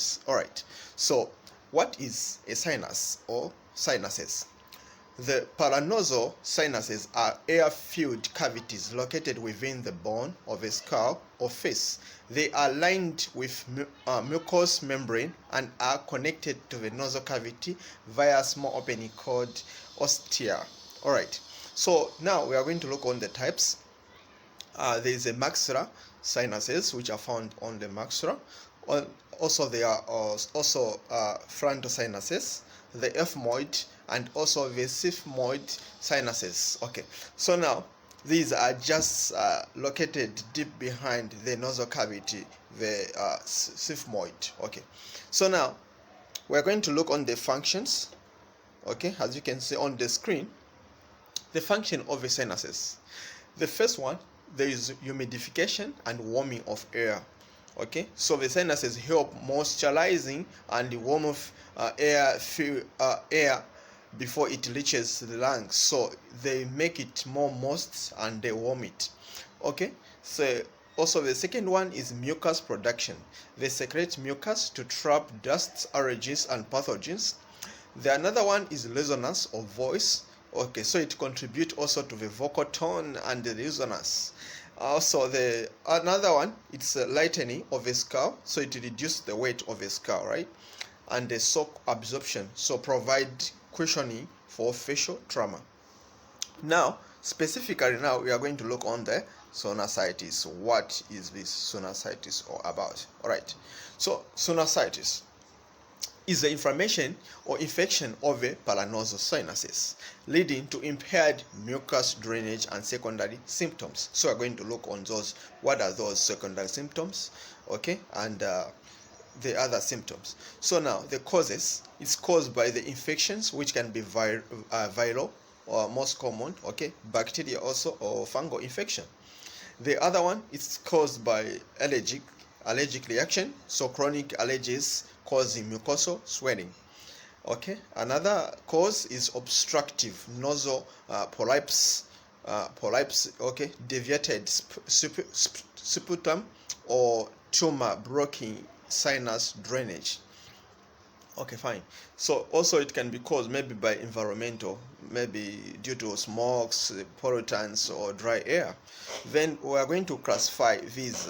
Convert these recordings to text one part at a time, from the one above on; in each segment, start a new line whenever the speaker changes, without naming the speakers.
issues. All right, so what is a sinus or sinuses? The paranasal sinuses are air-filled cavities located within the bone of a skull or face. They are lined with mucous membrane and are connected to the nasal cavity via a small opening called ostia. Alright, so now we are going to look on the types. There is a maxilla sinuses, which are found on the maxilla. Also, there are also frontal sinuses, the ethmoid, and also the sigmoid sinuses. Okay, so now these are just located deep behind the nasal cavity, the sigmoid. Okay, so now we're going to look on the functions. Okay, as you can see on the screen, the function of the sinuses. The first one, there is humidification and warming of air. Okay, so the sinuses help moisturizing and warm of air before it reaches the lungs, so they make it more moist and they warm it. Okay, so also the second one is mucus production. They secrete mucus to trap dust, allergens, and pathogens. The another one is resonance of voice. Okay, so it contributes also to the vocal tone and the resonance. Also, the another one, it's a lightening of the skull, so it reduces the weight of the skull, right? And the shock absorption, so provide cushioning for facial trauma. Now, specifically, now we are going to look on the sinusitis. What is this sinusitis all about? All right. So, sinusitis is the inflammation or infection of the paranasal sinuses, leading to impaired mucus drainage and secondary symptoms. So we're going to look on those. What are those secondary symptoms? Okay, and the other symptoms. So now the causes, it's caused by the infections, which can be viral or most common, okay, bacteria also, or fungal infection. The other one is caused by allergic reaction, so chronic allergies causing mucosal swelling. Okay, another cause is obstructive nasal polyps, okay, deviated sputum, or tumor blocking sinus drainage. Okay, fine. So also it can be caused maybe by environmental, maybe due to smokes, pollutants, or dry air. Then we are going to classify these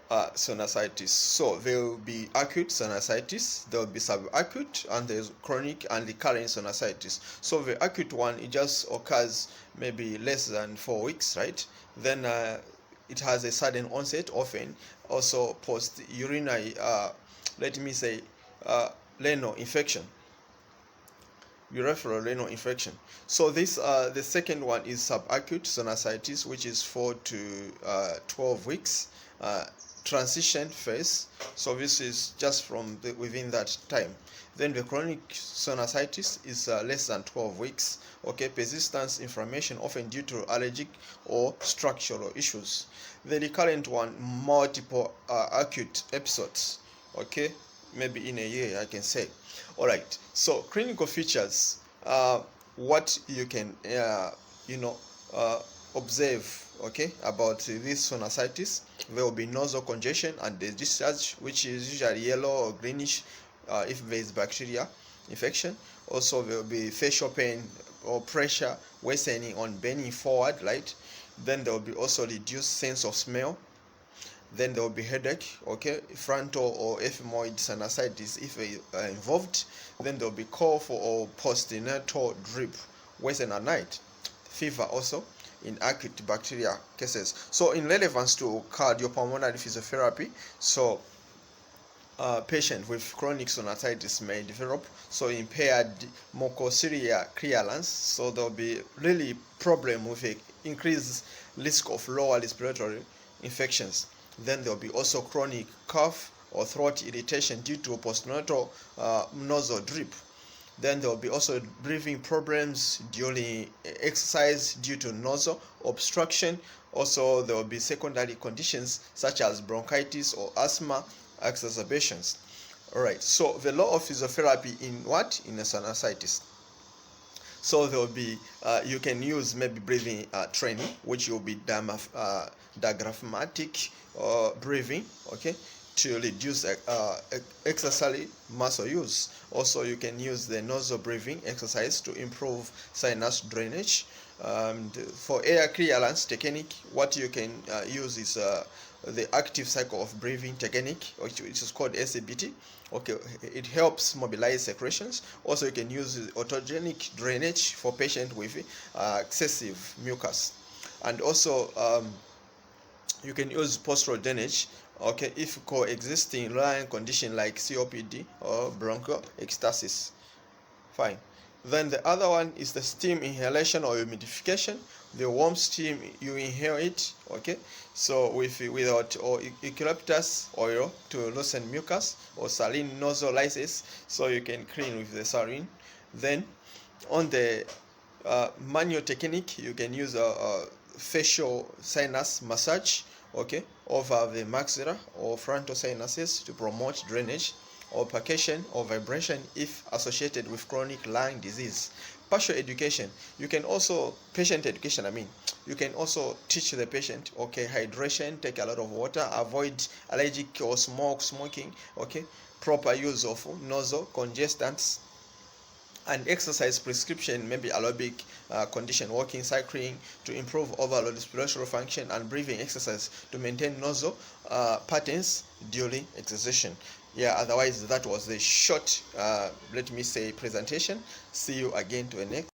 sinusitis. So there will be acute sinusitis, there will be subacute, and there's chronic and recurrent sinusitis. So the acute one, it just occurs maybe less than 4 weeks, right? Then it has a sudden onset, often also post urinary renal infection, urethral renal infection. So this the second one is subacute sinusitis, which is 4 to 12 weeks. Transition phase, so this is just from within that time. Then the chronic sinusitis is less than 12 weeks. Okay, persistent inflammation, often due to allergic or structural issues. The recurrent one, multiple acute episodes, okay, maybe in a year, I can say. All right, so clinical features, what you can observe, okay, about this sinusitis. There will be nasal congestion and the discharge, which is usually yellow or greenish if there is bacteria infection. Also, there will be facial pain or pressure worsening on bending forward, right? Then there will be also reduced sense of smell. Then there will be headache, okay, frontal or ethmoid sinusitis if they are involved. Then there will be cough or postnatal drip, worsen at night. Fever also in acute bacteria cases. So in relevance to cardiopulmonary physiotherapy, so patient with chronic sinusitis may develop impaired mucociliary clearance, so there will be really problem with a increased risk of lower respiratory infections. Then there will be also chronic cough or throat irritation due to postnatal nasal drip. Then there will be also breathing problems during exercise due to nasal obstruction. Also, there will be secondary conditions such as bronchitis or asthma exacerbations. All right, so the law of physiotherapy in what? In a sinusitis. So there will be, you can use maybe breathing training, which will be diaphragmatic breathing, okay, to reduce excessively muscle use. Also, you can use the nozzle breathing exercise to improve sinus drainage. For air clearance technique, what you can use is the active cycle of breathing technique, which is called SABT. Okay, it helps mobilize secretions. Also, you can use autogenic drainage for patients with excessive mucus, and also you can use postural drainage. Okay, if coexisting line condition like COPD or bronchoectasis. Fine. Then the other one is the steam inhalation or humidification. The warm steam, you inhale it, okay? So without or eucalyptus oil to loosen mucus, or saline nozzle lysis, so you can clean with the saline. Then on the manual technique, you can use a facial sinus massage, okay, over the maxilla or frontal sinuses to promote drainage, or percussion or vibration if associated with chronic lung disease. Partial education, you can also, patient education, you can also teach the patient, okay, hydration, take a lot of water, avoid allergic or smoking, okay, proper use of nozzle congestants, and exercise prescription, maybe aerobic condition, walking, cycling to improve overall respiratory function, and breathing exercise to maintain nozzle patterns during exertion. Yeah, otherwise that was a short, let me say, presentation. See you again to the next.